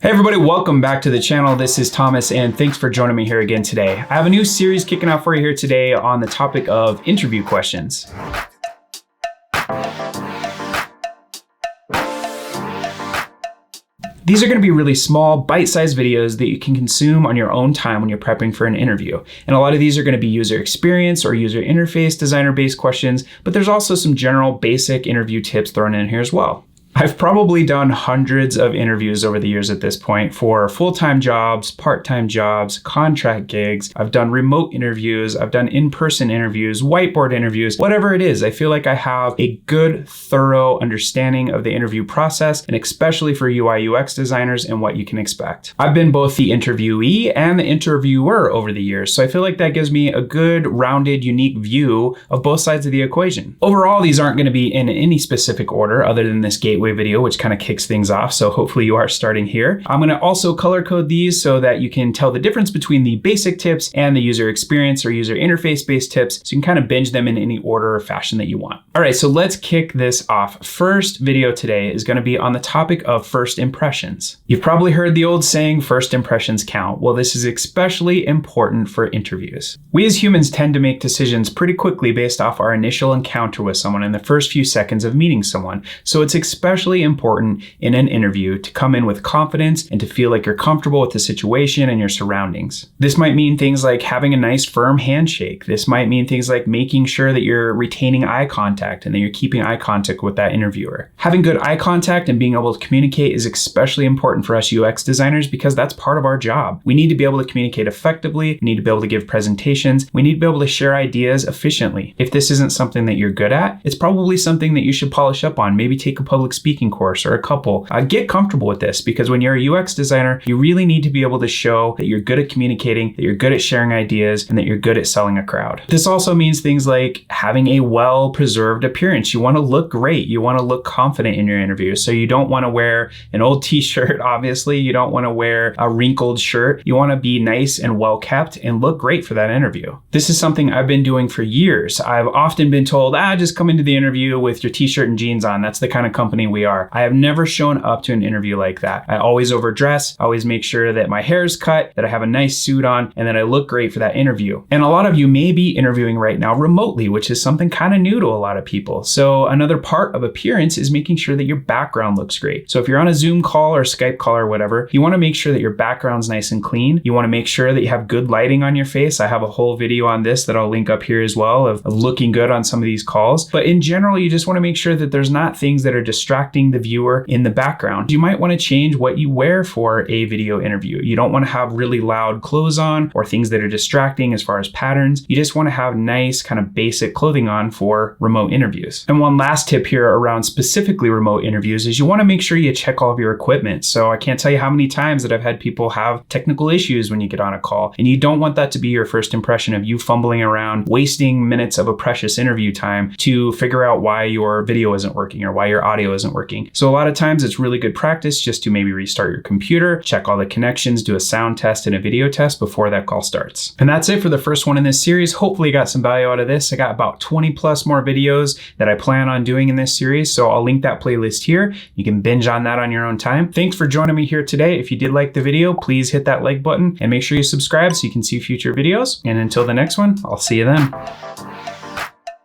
Hey everybody, welcome back to the channel. This is Thomas and thanks for joining me here again today. I have a new series kicking out for you here today on the topic of interview questions. These are going to be really small, bite-sized videos that you can consume on your own time when you're prepping for an interview. And a lot of these are going to be user experience or user interface designer-based questions, but there's also some general basic interview tips thrown in here as well. I've probably done hundreds of interviews over the years at this point for full-time jobs, part-time jobs, contract gigs. I've done remote interviews, I've done in-person interviews, whiteboard interviews, whatever it is. I feel like I have a good, thorough understanding of the interview process, and especially for UI UX designers and what you can expect. I've been both the interviewee and the interviewer over the years, so I feel like that gives me a good, rounded, unique view of both sides of the equation. Overall, these aren't going to be in any specific order other than this gateway video, which kind of kicks things off. So hopefully you are starting here. I'm going to also color code these so that you can tell the difference between the basic tips and the user experience or user interface based tips. So you can kind of binge them in any order or fashion that you want. All right, so let's kick this off. First video today is going to be on the topic of first impressions. You've probably heard the old saying, first impressions count. Well, this is especially important for interviews. We as humans tend to make decisions pretty quickly based off our initial encounter with someone in the first few seconds of meeting someone. So it's especially important in an interview to come in with confidence and to feel like you're comfortable with the situation and your surroundings. This might mean things like having a nice firm handshake. This might mean things like making sure that you're retaining eye contact and that you're keeping eye contact with that interviewer. Having good eye contact and being able to communicate is especially important for us UX designers because that's part of our job. We need to be able to communicate effectively. We need to be able to give presentations. We need to be able to share ideas efficiently. If this isn't something that you're good at, it's probably something that you should polish up on. Maybe take a public speaking course or a couple. Get comfortable with this because when you're a UX designer, you really need to be able to show that you're good at communicating, that you're good at sharing ideas, and that you're good at selling a crowd. This also means things like having a well-preserved appearance. You want to look great. You want to look confident in your interview. So you don't want to wear an old t-shirt, obviously. You don't want to wear a wrinkled shirt. You want to be nice and well-kept and look great for that interview. This is something I've been doing for years. I've often been told, just come into the interview with your t-shirt and jeans on. That's the kind of company we are. I have never shown up to an interview like that. I always overdress, always make sure that my hair is cut, that I have a nice suit on, and that I look great for that interview. And a lot of you may be interviewing right now remotely, which is something kind of new to a lot of people. So another part of appearance is making sure that your background looks great. So if you're on a Zoom call or Skype call or whatever, you want to make sure that your background's nice and clean. You want to make sure that you have good lighting on your face. I have a whole video on this that I'll link up here as well of looking good on some of these calls. But in general, you just want to make sure that there's not things that are distracting the viewer in the background. You might want to change what you wear for a video interview. You don't want to have really loud clothes on or things that are distracting as far as patterns. You just want to have nice kind of basic clothing on for remote interviews. And one last tip here around specifically remote interviews is you want to make sure you check all of your equipment. So I can't tell you how many times that I've had people have technical issues when you get on a call, and you don't want that to be your first impression of you fumbling around, wasting minutes of a precious interview time to figure out why your video isn't working or why your audio isn't working. So a lot of times it's really good practice just to maybe restart your computer, check all the connections, do a sound test and a video test before that call starts. And that's it for the first one in this series. Hopefully you got some value out of this. I got about 20 plus more videos that I plan on doing in this series. So I'll link that playlist here. You can binge on that on your own time. Thanks for joining me here today. If you did like the video, please hit that like button and make sure you subscribe so you can see future videos. And until the next one, I'll see you then.